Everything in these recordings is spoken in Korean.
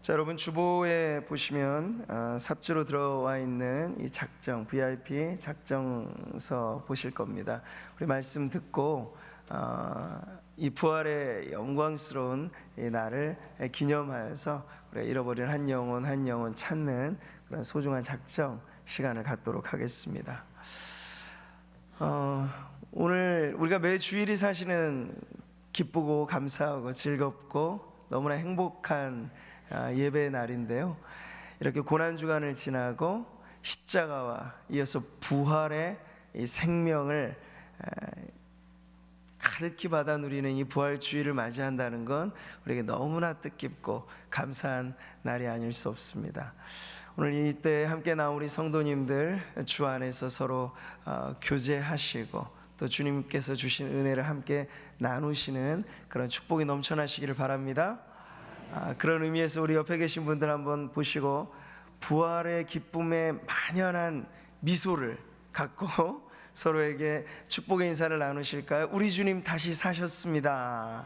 자, 여러분 주보에 보시면 삽주로 들어와 있는 이 작정 VIP 작정서 보실 겁니다. 우리 말씀 듣고 이 부활의 영광스러운 이 날을 기념하여서 우리가 잃어버린 한 영혼 찾는 그런 소중한 작정 시간을 갖도록 하겠습니다. 오늘 우리가 매 주일이 사실은 기쁘고 감사하고 즐겁고 너무나 행복한 예배의 날인데요, 이렇게 고난주간을 지나고 십자가와 이어서 부활의 이 생명을 가득히 받아 누리는 이 부활주의를 맞이한다는 건 우리에게 너무나 뜻깊고 감사한 날이 아닐 수 없습니다. 오늘 이때 함께 나온 우리 성도님들 주 안에서 서로 교제하시고 또 주님께서 주신 은혜를 함께 나누시는 그런 축복이 넘쳐나시기를 바랍니다. 그런 의미에서 우리 옆에 계신 분들 한번 보시고 부활의 기쁨에 만연한 미소를 갖고 서로에게 축복의 인사를 나누실까요? 우리 주님 다시 사셨습니다.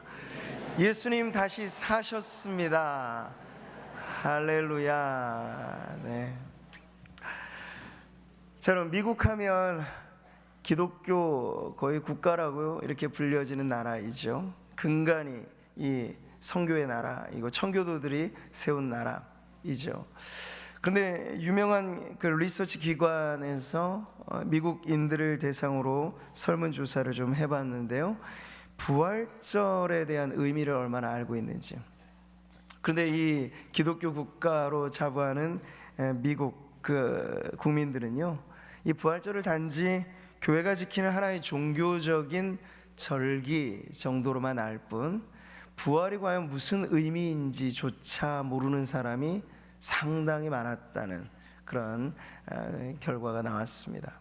예수님 다시 사셨습니다. 할렐루야. 네. 자, 그럼 미국 하면 기독교 거의 국가라고 이렇게 불려지는 나라이죠. 근간이 이 선교의 나라, 이거 청교도들이 세운 나라이죠. 그런데 유명한 그 리서치 기관에서 미국인들을 대상으로 설문조사를 좀 해봤는데요, 부활절에 대한 의미를 얼마나 알고 있는지. 그런데 이 기독교 국가로 자부하는 미국 그 국민들은요, 이 부활절을 단지 교회가 지키는 하나의 종교적인 절기 정도로만 알 뿐 부활이 과연 무슨 의미인지조차 모르는 사람이 상당히 많았다는 그런 결과가 나왔습니다.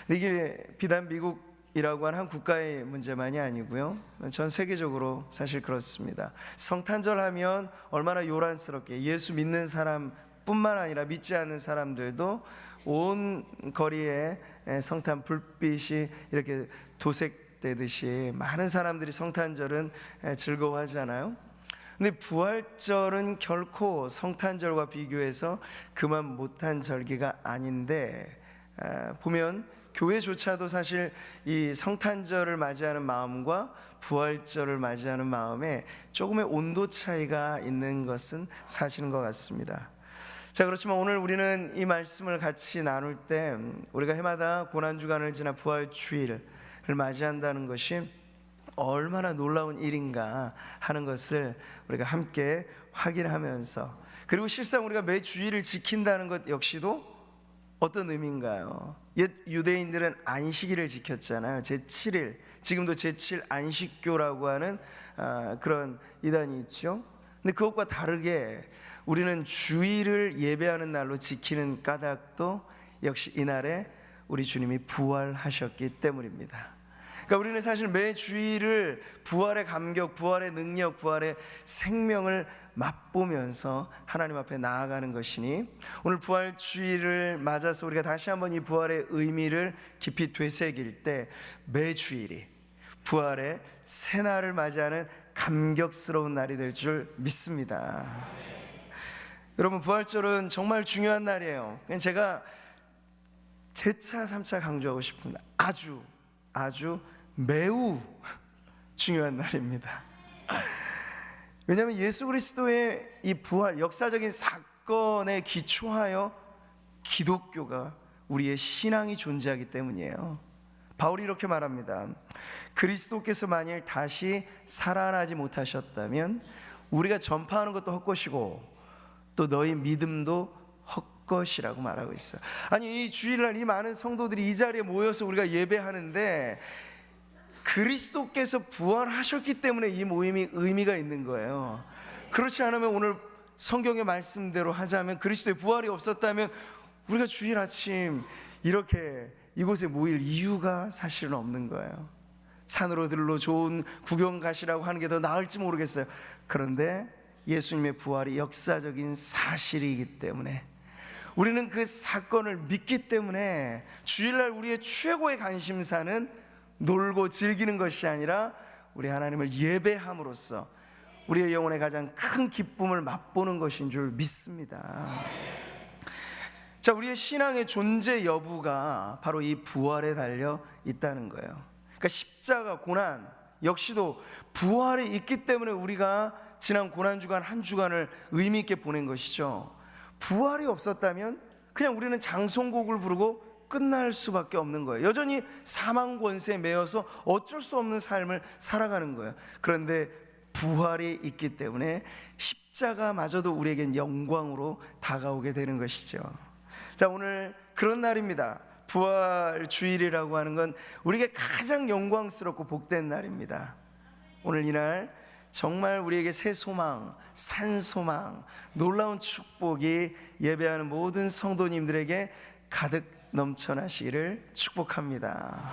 이게 비단 미국이라고 하는 한 국가의 문제만이 아니고요, 전 세계적으로 사실 그렇습니다. 성탄절 하면 얼마나 요란스럽게 예수 믿는 사람뿐만 아니라 믿지 않는 사람들도 온 거리에 성탄 불빛이 이렇게 도색되듯이 많은 사람들이 성탄절은 즐거워하잖아요. 근데 부활절은 결코 성탄절과 비교해서 그만 못한 절기가 아닌데, 보면 교회조차도 사실 이 성탄절을 맞이하는 마음과 부활절을 맞이하는 마음에 조금의 온도 차이가 있는 것은 사실인 것 같습니다. 자, 그렇지만 오늘 우리는 이 말씀을 같이 나눌 때 우리가 해마다 고난주간을 지나 부활주일을 맞이한다는 것이 얼마나 놀라운 일인가 하는 것을 우리가 함께 확인하면서, 그리고 실상 우리가 매 주일을 지킨다는 것 역시도 어떤 의미인가요? 옛 유대인들은 안식일을 지켰잖아요. 제7일, 지금도 제7 안식교라고 하는 그런 이단이 있죠. 근데 그것과 다르게 우리는 주일을 예배하는 날로 지키는 까닭도 역시 이날에 우리 주님이 부활하셨기 때문입니다. 그러니까 우리는 사실 매 주일을 부활의 감격, 부활의 능력, 부활의 생명을 맛보면서 하나님 앞에 나아가는 것이니, 오늘 부활 주일을 맞아서 우리가 다시 한번 이 부활의 의미를 깊이 되새길 때 매 주일이 부활의 새날을 맞이하는 감격스러운 날이 될 줄 믿습니다. 여러분, 부활절은 정말 중요한 날이에요. 제가 재차 3차 강조하고 싶습니다. 아주 매우 중요한 날입니다. 왜냐하면 예수 그리스도의 이 부활, 역사적인 사건에 기초하여 기독교가, 우리의 신앙이 존재하기 때문이에요. 바울이 이렇게 말합니다. 그리스도께서 만일 다시 살아나지 못하셨다면 우리가 전파하는 것도 헛것이고 또 너희 믿음도 헛것이라고 말하고 있어요. 아니, 이 주일날 이 많은 성도들이 이 자리에 모여서 우리가 예배하는데 그리스도께서 부활하셨기 때문에 이 모임이 의미가 있는 거예요. 그렇지 않으면 오늘 성경의 말씀대로 하자면 그리스도의 부활이 없었다면 우리가 주일 아침 이렇게 이곳에 모일 이유가 사실은 없는 거예요. 산으로 들러 좋은 구경 가시라고 하는 게 더 나을지 모르겠어요. 그런데 예수님의 부활이 역사적인 사실이기 때문에, 우리는 그 사건을 믿기 때문에 주일날 우리의 최고의 관심사는 놀고 즐기는 것이 아니라 우리 하나님을 예배함으로써 우리의 영혼의 가장 큰 기쁨을 맛보는 것인 줄 믿습니다. 자, 우리의 신앙의 존재 여부가 바로 이 부활에 달려 있다는 거예요. 그러니까 십자가 고난 역시도 부활이 있기 때문에 우리가 지난 고난주간 한 주간을 의미 있게 보낸 것이죠. 부활이 없었다면 그냥 우리는 장송곡을 부르고 끝날 수밖에 없는 거예요. 여전히 사망 권세에 매여서 어쩔 수 없는 삶을 살아가는 거예요. 그런데 부활이 있기 때문에 십자가마저도 우리에겐 영광으로 다가오게 되는 것이죠. 자, 오늘 그런 날입니다. 부활 주일이라고 하는 건 우리에게 가장 영광스럽고 복된 날입니다. 오늘 이날 정말 우리에게 새 소망, 산 소망, 놀라운 축복이 예배하는 모든 성도님들에게 가득 넘쳐나시기를 축복합니다.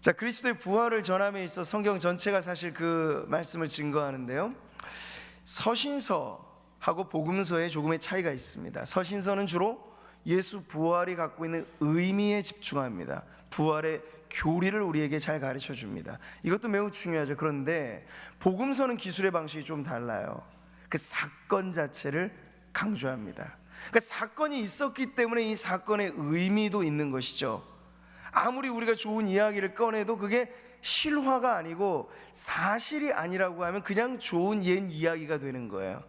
자, 그리스도의 부활을 전함에 있어 성경 전체가 사실 그 말씀을 증거하는데요, 서신서하고 복음서에 조금의 차이가 있습니다. 서신서는 주로 예수 부활이 갖고 있는 의미에 집중합니다. 부활의 교리를 우리에게 잘 가르쳐 줍니다. 이것도 매우 중요하죠. 그런데 복음서는 기술의 방식이 좀 달라요. 그 사건 자체를 강조합니다. 그러니까 사건이 있었기 때문에 이 사건의 의미도 있는 것이죠. 아무리 우리가 좋은 이야기를 꺼내도 그게 실화가 아니고 사실이 아니라고 하면 그냥 좋은 옛 이야기가 되는 거예요.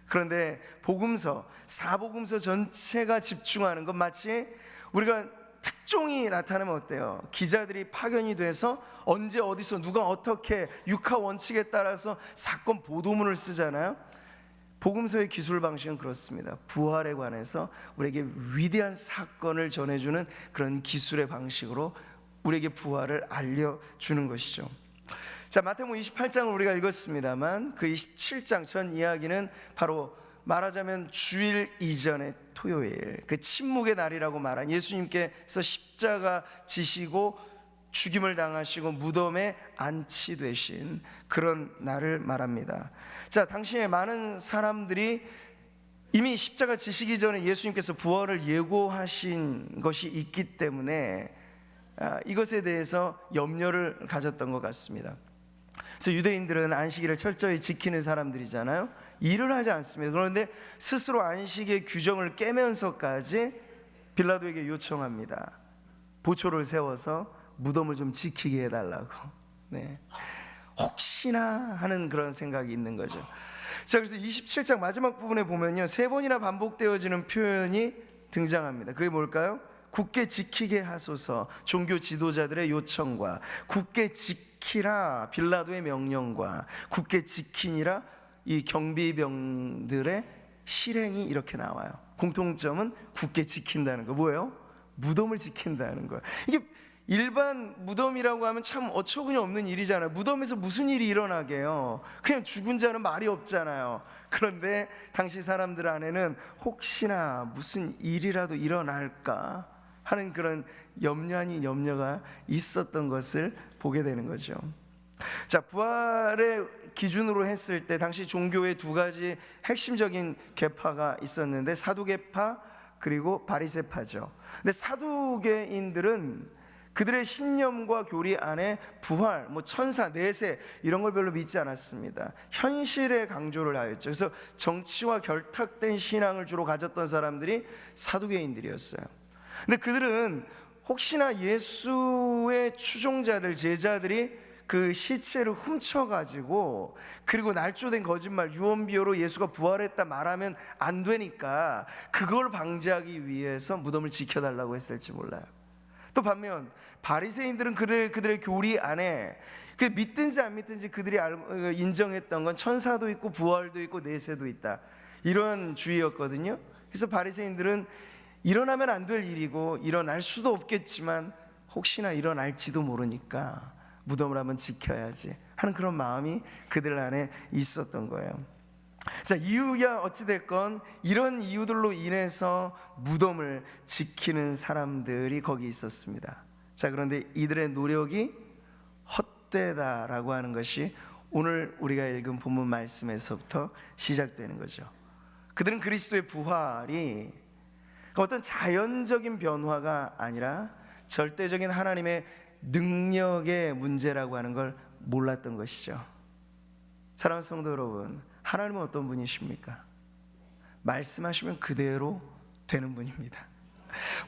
그런데 복음서, 사복음서 전체가 집중하는 건 마치 우리가 특종이 나타나면 어때요? 기자들이 파견이 돼서 언제 어디서 누가 어떻게 육하 원칙에 따라서 사건 보도문을 쓰잖아요. 복음서의 기술 방식은 그렇습니다. 부활에 관해서 우리에게 위대한 사건을 전해주는 그런 기술의 방식으로 우리에게 부활을 알려주는 것이죠. 자, 마태복음 28장을 우리가 읽었습니다만 그 27장 전 이야기는 바로 말하자면 주일 이전의 토요일, 그 침묵의 날이라고 말한 예수님께서 십자가 지시고 죽임을 당하시고 무덤에 안치되신 그런 날을 말합니다. 자, 당시에 많은 사람들이 이미 십자가 지시기 전에 예수님께서 부활을 예고하신 것이 있기 때문에 이것에 대해서 염려를 가졌던 것 같습니다. 그래서 유대인들은 안식일을 철저히 지키는 사람들이잖아요. 일을 하지 않습니다. 그런데 스스로 안식의 규정을 깨면서까지 빌라도에게 요청합니다. 보초를 세워서 무덤을 좀 지키게 해달라고. 네. 혹시나 하는 그런 생각이 있는 거죠. 자, 그래서 27장 마지막 부분에 보면요, 3번이나 반복되어지는 표현이 등장합니다. 그게 뭘까요? 굳게 지키게 하소서, 종교 지도자들의 요청과 굳게 지키라 빌라도의 명령과 굳게 지키니라 이 경비병들의 실행이 이렇게 나와요. 공통점은 굳게 지킨다는 거. 뭐예요? 무덤을 지킨다는 거예요. 이게 일반 무덤이라고 하면 참 어처구니 없는 일이잖아요. 무덤에서 무슨 일이 일어나게요? 그냥 죽은 자는 말이 없잖아요. 그런데 당시 사람들 안에는 혹시나 무슨 일이라도 일어날까 하는 그런 염려 아닌 염려가 있었던 것을 보게 되는 거죠. 자, 부활의 기준으로 했을 때 당시 종교의 두 가지 핵심적인 계파가 있었는데 사두개파 그리고 바리새파죠. 근데 사두개인들은 그들의 신념과 교리 안에 부활, 천사, 내세 이런 걸 별로 믿지 않았습니다. 현실에 강조를 하였죠. 그래서 정치와 결탁된 신앙을 주로 가졌던 사람들이 사두개인들이었어요. 근데 그들은 혹시나 예수의 추종자들, 제자들이 그 시체를 훔쳐가지고 그리고 날조된 거짓말, 유언비어로 예수가 부활했다 말하면 안 되니까 그걸 방지하기 위해서 무덤을 지켜달라고 했을지 몰라요. 또 반면 바리새인들은 그들의 교리 안에 그 믿든지 안 믿든지 그들이 인정했던 건 천사도 있고 부활도 있고 내세도 있다, 이런 주의였거든요. 그래서 바리새인들은 일어나면 안 될 일이고 일어날 수도 없겠지만 혹시나 일어날지도 모르니까 무덤을 한번 지켜야지 하는 그런 마음이 그들 안에 있었던 거예요. 자, 이유야 어찌됐건 이런 이유들로 인해서 무덤을 지키는 사람들이 거기 있었습니다. 자, 그런데 이들의 노력이 헛되다라고 하는 것이 오늘 우리가 읽은 본문 말씀에서부터 시작되는 거죠. 그들은 그리스도의 부활이 어떤 자연적인 변화가 아니라 절대적인 하나님의 능력의 문제라고 하는 걸 몰랐던 것이죠. 사랑하는 성도 여러분, 하나님은 어떤 분이십니까? 말씀하시면 그대로 되는 분입니다.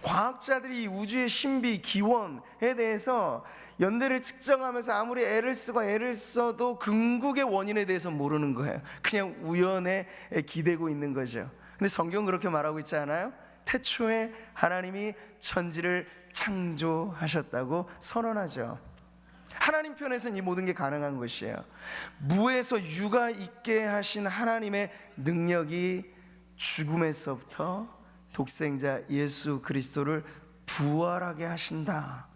과학자들이 이 우주의 신비, 기원에 대해서 연대를 측정하면서 아무리 애를 써도 궁극의 원인에 대해서 모르는 거예요. 그냥 우연에 기대고 있는 거죠. 근데 성경은 그렇게 말하고 있지 않아요? 태초에 하나님이 천지를 창조하셨다고 선언하죠. 하나님 편에서는 이 모든 게 가능한 것이에요. 무에서 유가 있게 하신 하나님의 능력이 죽음에서부터 독생자 예수 그리스도를 부활하게 하신다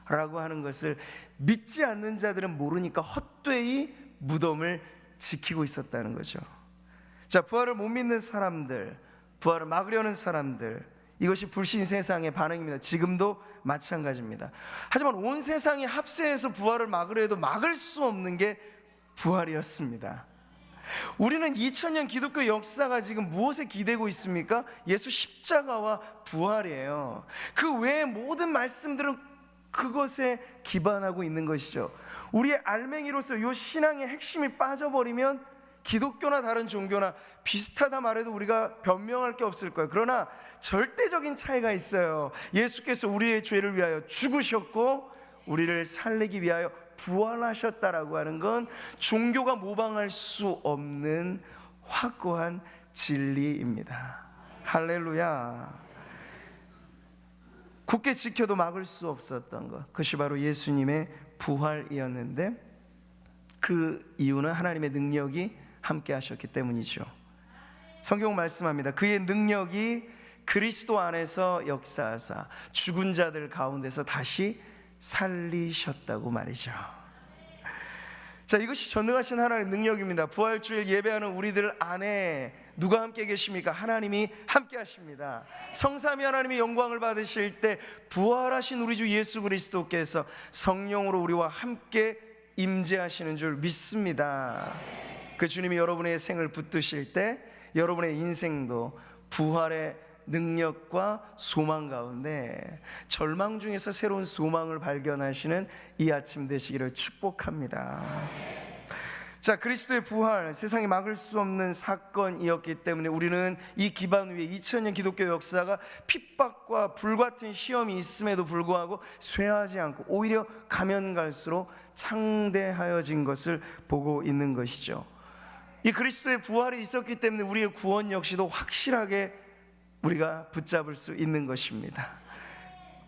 라고 하는 것을 믿지 않는 자들은 모르니까 헛되이 무덤을 지키고 있었다는 거죠. 자, 부활을 못 믿는 사람들, 부활을 막으려는 사람들, 이것이 불신 세상의 반응입니다. 지금도 마찬가지입니다. 하지만 온 세상이 합세해서 부활을 막으려 해도 막을 수 없는 게 부활이었습니다. 우리는 2000년 기독교 역사가 지금 무엇에 기대고 있습니까? 예수 십자가와 부활이에요. 그 외의 모든 말씀들은 그것에 기반하고 있는 것이죠. 우리의 알맹이로서 이 신앙의 핵심이 빠져버리면 기독교나 다른 종교나 비슷하다 말해도 우리가 변명할 게 없을 거예요. 그러나 절대적인 차이가 있어요. 예수께서 우리의 죄를 위하여 죽으셨고 우리를 살리기 위하여 부활하셨다라고 하는 건 종교가 모방할 수 없는 확고한 진리입니다. 할렐루야. 굳게 지켜도 막을 수 없었던 것, 그것이 바로 예수님의 부활이었는데, 그 이유는 하나님의 능력이 함께 하셨기 때문이죠. 성경 말씀합니다. 그의 능력이 그리스도 안에서 역사하사 죽은 자들 가운데서 다시 살리셨다고 말이죠. 자, 이것이 전능하신 하나님의 능력입니다. 부활주일 예배하는 우리들 안에 누가 함께 계십니까? 하나님이 함께 하십니다. 성삼위 하나님이 영광을 받으실 때 부활하신 우리 주 예수 그리스도께서 성령으로 우리와 함께 임재하시는 줄 믿습니다. 그 주님이 여러분의 생을 붙드실 때 여러분의 인생도 부활의 능력과 소망 가운데 절망 중에서 새로운 소망을 발견하시는 이 아침 되시기를 축복합니다. 자, 그리스도의 부활, 세상이 막을 수 없는 사건이었기 때문에 우리는 이 기반 위에 2000년 기독교 역사가 핍박과 불같은 시험이 있음에도 불구하고 쇠하지 않고 오히려 가면 갈수록 창대하여진 것을 보고 있는 것이죠. 이 그리스도의 부활이 있었기 때문에 우리의 구원 역시도 확실하게 우리가 붙잡을 수 있는 것입니다.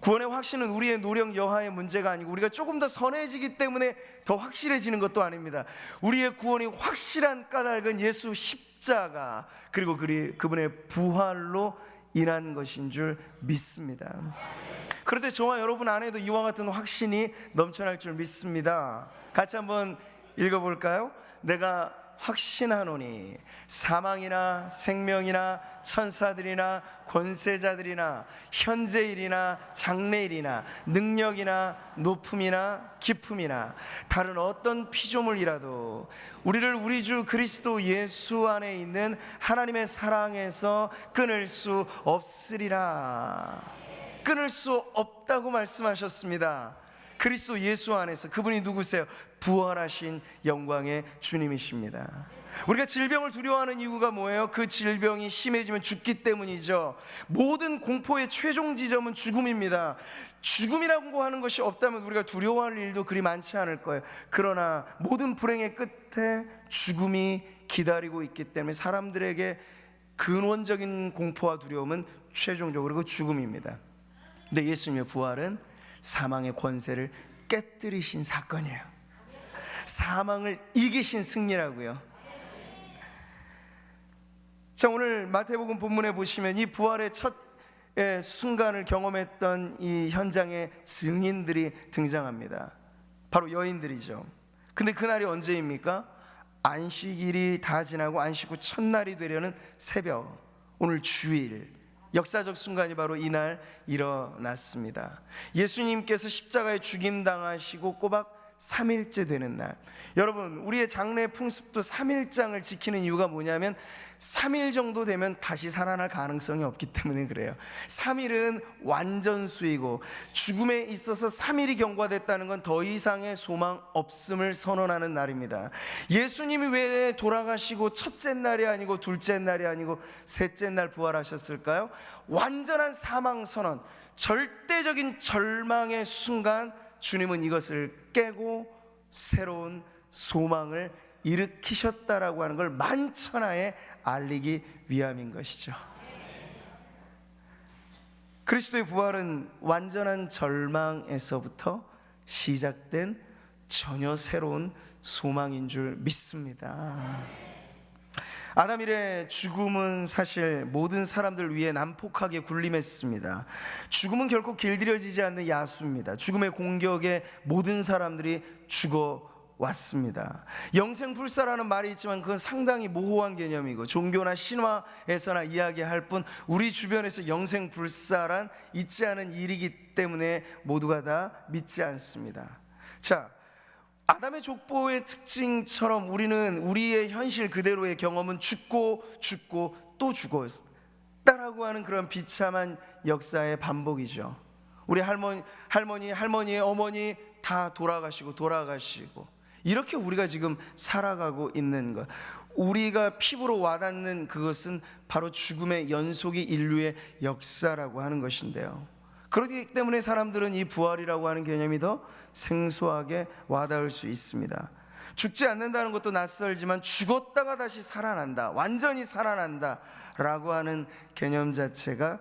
구원의 확신은 우리의 노력 여하의 문제가 아니고 우리가 조금 더 선해지기 때문에 더 확실해지는 것도 아닙니다. 우리의 구원이 확실한 까닭은 예수 십자가 그리고 그분의 부활로 인한 것인 줄 믿습니다. 그런데 저와 여러분 안에도 이와 같은 확신이 넘쳐날 줄 믿습니다. 같이 한번 읽어볼까요? 내가 확신하노니 사망이나 생명이나 천사들이나 권세자들이나 현재일이나 장래일이나 능력이나 높음이나 깊음이나 다른 어떤 피조물이라도 우리를 우리 주 그리스도 예수 안에 있는 하나님의 사랑에서 끊을 수 없으리라. 끊을 수 없다고 말씀하셨습니다. 그리스도 예수 안에서. 그분이 누구세요? 부활하신 영광의 주님이십니다. 우리가 질병을 두려워하는 이유가 뭐예요? 그 질병이 심해지면 죽기 때문이죠. 모든 공포의 최종 지점은 죽음입니다. 죽음이라고 하는 것이 없다면 우리가 두려워할 일도 그리 많지 않을 거예요. 그러나 모든 불행의 끝에 죽음이 기다리고 있기 때문에 사람들에게 근원적인 공포와 두려움은 최종적으로 그 죽음입니다. 근데 예수님의 부활은 사망의 권세를 깨뜨리신 사건이에요. 사망을 이기신 승리라고요. 자, 오늘 마태복음 본문에 보시면 이 부활의 첫 순간을 경험했던 이 현장의 증인들이 등장합니다. 바로 여인들이죠. 근데 그날이 언제입니까? 안식일이 다 지나고 안식 후 첫날이 되려는 새벽, 오늘 주일, 역사적 순간이 바로 이날 일어났습니다. 예수님께서 십자가에 죽임당하시고 꼬박 3일째 되는 날. 여러분, 우리의 장래 풍습도 3일장을 지키는 이유가 뭐냐면 3일 정도 되면 다시 살아날 가능성이 없기 때문에 그래요. 3일은 완전수이고, 죽음에 있어서 3일이 경과됐다는 건 더 이상의 소망 없음을 선언하는 날입니다. 예수님이 왜 돌아가시고 첫째 날이 아니고 둘째 날이 아니고 셋째 날 부활하셨을까요? 완전한 사망 선언, 절대적인 절망의 순간 주님은 이것을 깨고 새로운 소망을 일으키셨다라고 하는 걸 만천하에 알리기 위함인 것이죠. 그리스도의 부활은 완전한 절망에서부터 시작된 전혀 새로운 소망인 줄 믿습니다. 아담 이래 죽음은 사실 모든 사람들 위해 난폭하게 군림했습니다. 죽음은 결코 길들여지지 않는 야수입니다. 죽음의 공격에 모든 사람들이 죽어왔습니다. 영생불사라는 말이 있지만 그건 상당히 모호한 개념이고, 종교나 신화에서나 이야기할 뿐 우리 주변에서 영생불사란 있지 않은 일이기 때문에 모두가 다 믿지 않습니다. 자, 아담의 족보의 특징처럼 우리는 우리의 현실 그대로의 경험은 죽고 또 죽었다라고 하는 그런 비참한 역사의 반복이죠. 우리 할머니의 어머니 다 돌아가시고 이렇게 우리가 지금 살아가고 있는 것, 우리가 피부로 와닿는 그것은 바로 죽음의 연속이 인류의 역사라고 하는 것인데요. 그렇기 때문에 사람들은 이 부활이라고 하는 개념이 더 생소하게 와닿을 수 있습니다. 죽지 않는다는 것도 낯설지만 죽었다가 다시 살아난다, 완전히 살아난다 라고 하는 개념 자체가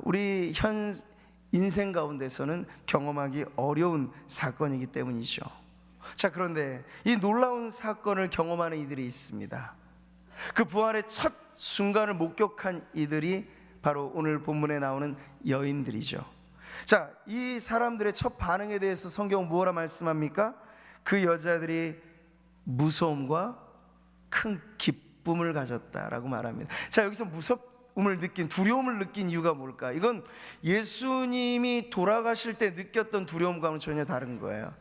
우리 현 인생 가운데서는 경험하기 어려운 사건이기 때문이죠. 자, 그런데 이 놀라운 사건을 경험하는 이들이 있습니다. 그 부활의 첫 순간을 목격한 이들이 바로 오늘 본문에 나오는 여인들이죠. 자, 이 사람들의 첫 반응에 대해서 성경은 무엇라 말씀합니까? 그 여자들이 무서움과 큰 기쁨을 가졌다라고 말합니다. 자, 여기서 무서움을 느낀, 두려움을 느낀 이유가 뭘까? 이건 예수님이 돌아가실 때 느꼈던 두려움과는 전혀 다른 거예요.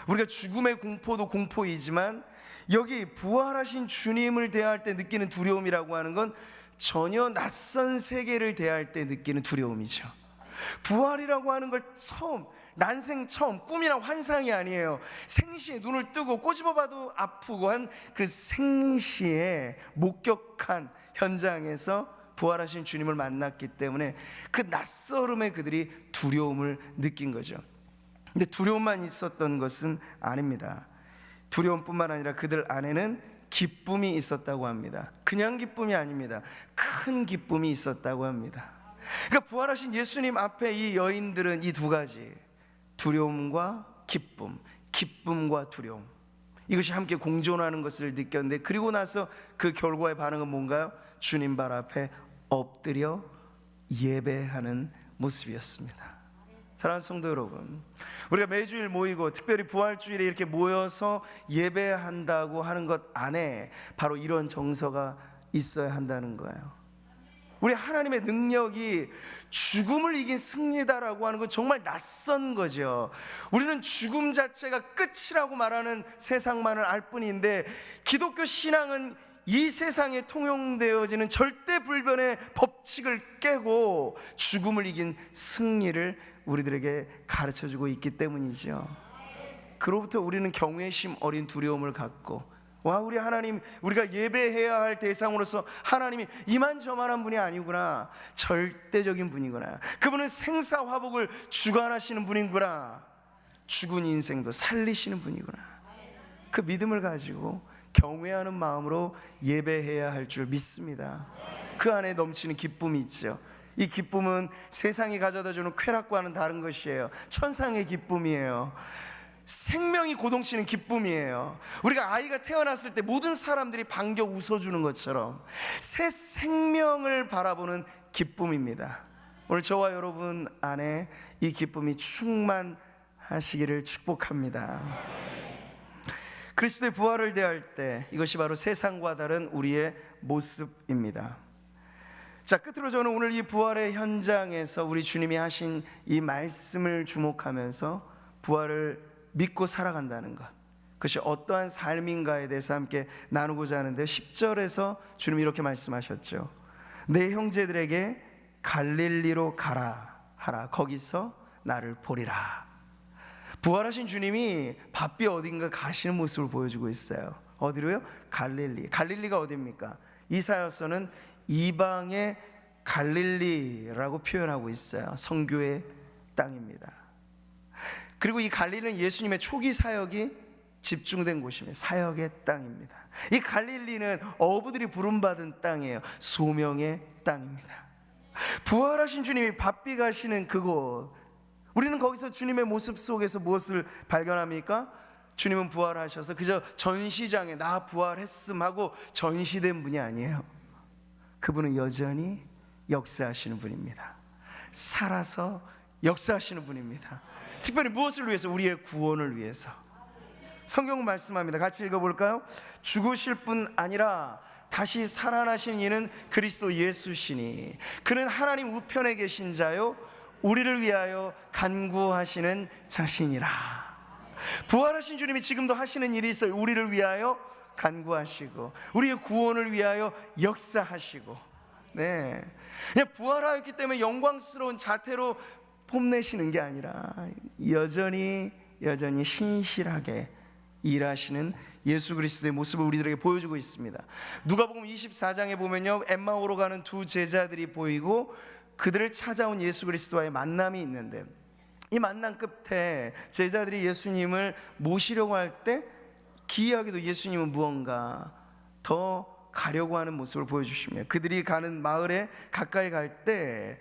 우리가 죽음의 공포도 공포이지만 여기 부활하신 주님을 대할 때 느끼는 두려움이라고 하는 건 전혀 낯선 세계를 대할 때 느끼는 두려움이죠. 부활이라고 하는 걸 난생 처음, 꿈이나 환상이 아니에요. 생시에 눈을 뜨고 꼬집어봐도 아프고 한 그 생시에 목격한 현장에서 부활하신 주님을 만났기 때문에 그 낯설음에 그들이 두려움을 느낀 거죠. 근데 두려움만 있었던 것은 아닙니다. 두려움뿐만 아니라 그들 안에는 기쁨이 있었다고 합니다. 그냥 기쁨이 아닙니다. 큰 기쁨이 있었다고 합니다. 그러니까 부활하신 예수님 앞에 이 여인들은 이 두 가지, 두려움과 기쁨, 기쁨과 두려움, 이것이 함께 공존하는 것을 느꼈는데, 그리고 나서 그 결과의 반응은 뭔가요? 주님 발 앞에 엎드려 예배하는 모습이었습니다. 사랑하는 성도 여러분, 우리가 매주일 모이고 특별히 부활주일에 이렇게 모여서 예배한다고 하는 것 안에 바로 이런 정서가 있어야 한다는 거예요. 우리 하나님의 능력이 죽음을 이긴 승리다라고 하는 건 정말 낯선 거죠. 우리는 죽음 자체가 끝이라고 말하는 세상만을 알 뿐인데, 기독교 신앙은 이 세상에 통용되어지는 절대불변의 법칙을 깨고 죽음을 이긴 승리를 우리들에게 가르쳐주고 있기 때문이죠. 그로부터 우리는 경외심 어린 두려움을 갖고, 와, 우리 하나님, 우리가 예배해야 할 대상으로서 하나님이 이만저만한 분이 아니구나, 절대적인 분이구나, 그분은 생사화복을 주관하시는 분이구나, 죽은 인생도 살리시는 분이구나, 그 믿음을 가지고 경외하는 마음으로 예배해야 할 줄 믿습니다. 그 안에 넘치는 기쁨이 있죠. 이 기쁨은 세상이 가져다주는 쾌락과는 다른 것이에요. 천상의 기쁨이에요. 생명이 고동치는 기쁨이에요. 우리가 아이가 태어났을 때 모든 사람들이 반겨 웃어주는 것처럼 새 생명을 바라보는 기쁨입니다. 오늘 저와 여러분 안에 이 기쁨이 충만하시기를 축복합니다. 그리스도의 부활을 대할 때 이것이 바로 세상과 다른 우리의 모습입니다. 자, 끝으로 저는 오늘 이 부활의 현장에서 우리 주님이 하신 이 말씀을 주목하면서 부활을 믿고 살아간다는 것, 그것이 어떠한 삶인가에 대해서 함께 나누고자 하는데 10절에서 주님이 이렇게 말씀하셨죠. 내 형제들에게 갈릴리로 가라 하라. 거기서 나를 보리라. 부활하신 주님이 바삐 어딘가 가시는 모습을 보여주고 있어요. 어디로요? 갈릴리. 갈릴리가 어디입니까? 이사야서는 이방의 갈릴리라고 표현하고 있어요. 선교의 땅입니다. 그리고 이 갈릴리는 예수님의 초기 사역이 집중된 곳입니다. 사역의 땅입니다. 이 갈릴리는 어부들이 부름받은 땅이에요. 소명의 땅입니다. 부활하신 주님이 바삐 가시는 그곳, 우리는 거기서 주님의 모습 속에서 무엇을 발견합니까? 주님은 부활하셔서 그저 전시장에 나 부활했음 하고 전시된 분이 아니에요. 그분은 여전히 역사하시는 분입니다. 살아서 역사하시는 분입니다. 특별히 무엇을 위해서? 우리의 구원을 위해서. 성경 말씀합니다. 같이 읽어볼까요? 죽으실 뿐 아니라 다시 살아나신 이는 그리스도 예수시니 그는 하나님 우편에 계신 자요 우리를 위하여 간구하시는 자신이라. 부활하신 주님이 지금도 하시는 일이 있어요. 우리를 위하여 간구하시고 우리의 구원을 위하여 역사하시고, 네, 그냥 부활하였기 때문에 영광스러운 자태로 뽐내시는 게 아니라 여전히 신실하게 일하시는 예수 그리스도의 모습을 우리들에게 보여주고 있습니다. 누가복음 24장에 보면요, 엠마오로 가는 두 제자들이 보이고 그들을 찾아온 예수 그리스도와의 만남이 있는데, 이 만남 끝에 제자들이 예수님을 모시려고 할 때 기이하게도 예수님은 무언가 더 가려고 하는 모습을 보여주십니다. 그들이 가는 마을에 가까이 갈 때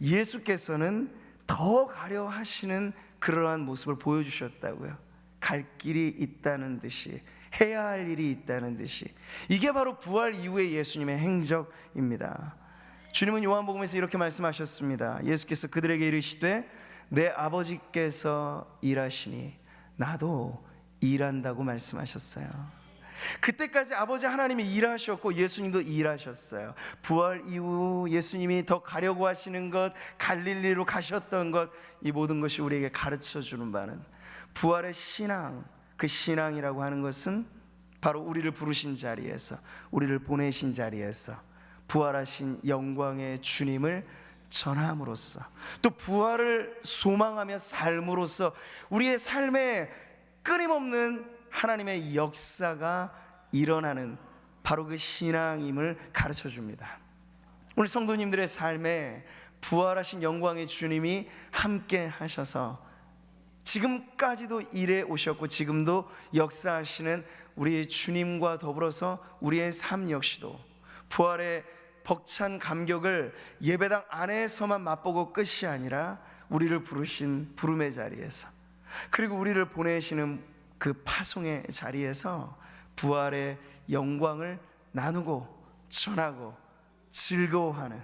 예수께서는 더 가려 하시는 그러한 모습을 보여주셨다고요. 갈 길이 있다는 듯이, 해야 할 일이 있다는 듯이. 이게 바로 부활 이후의 예수님의 행적입니다. 주님은 요한복음에서 이렇게 말씀하셨습니다. 예수께서 그들에게 이르시되 내 아버지께서 일하시니 나도 일한다고 말씀하셨어요. 그때까지 아버지 하나님이 일하셨고 예수님도 일하셨어요. 부활 이후 예수님이 더 가려고 하시는 것, 갈릴리로 가셨던 것, 이 모든 것이 우리에게 가르쳐주는 바는 부활의 신앙, 그 신앙이라고 하는 것은 바로 우리를 부르신 자리에서, 우리를 보내신 자리에서 부활하신 영광의 주님을 전함으로써, 또 부활을 소망하며 삶으로써 우리의 삶에 끊임없는 하나님의 역사가 일어나는 바로 그 신앙임을 가르쳐줍니다. 우리 성도님들의 삶에 부활하신 영광의 주님이 함께 하셔서 지금까지도 일해 오셨고 지금도 역사하시는 우리 주님과 더불어서 우리의 삶 역시도 부활의 벅찬 감격을 예배당 안에서만 맛보고 끝이 아니라 우리를 부르신 부름의 자리에서, 그리고 우리를 보내시는 그 파송의 자리에서 부활의 영광을 나누고 전하고 즐거워하는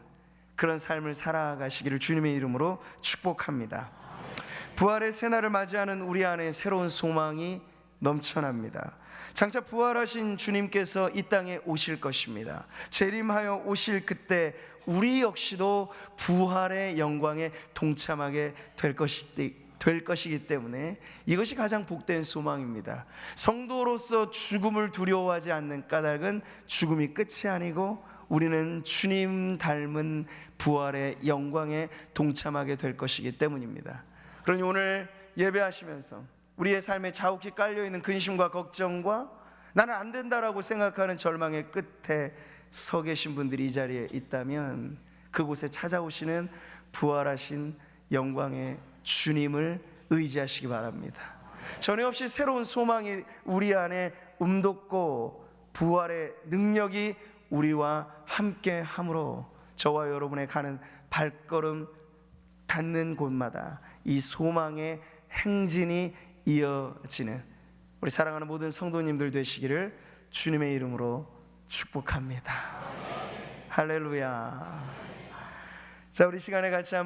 그런 삶을 살아가시기를 주님의 이름으로 축복합니다. 부활의 새날을 맞이하는 우리 안에 새로운 소망이 넘쳐납니다. 장차 부활하신 주님께서 이 땅에 오실 것입니다. 재림하여 오실 그때 우리 역시도 부활의 영광에 동참하게 될 것이기 때문에 이것이 가장 복된 소망입니다. 성도로서 죽음을 두려워하지 않는 까닭은 죽음이 끝이 아니고 우리는 주님 닮은 부활의 영광에 동참하게 될 것이기 때문입니다. 그러니 오늘 예배하시면서 우리의 삶에 자욱히 깔려있는 근심과 걱정과 나는 안 된다라고 생각하는 절망의 끝에 서 계신 분들이 이 자리에 있다면 그곳에 찾아오시는 부활하신 영광의 주님을 의지하시기 바랍니다. 전에 없이 새로운 소망이 우리 안에 움돋고 부활의 능력이 우리와 함께 함으로 저와 여러분의 가는 발걸음 닿는 곳마다 이 소망의 행진이 이어지는 우리 사랑하는 모든 성도님들 되시기를 주님의 이름으로 축복합니다. 할렐루야. 자, 우리 시간에 같이 한번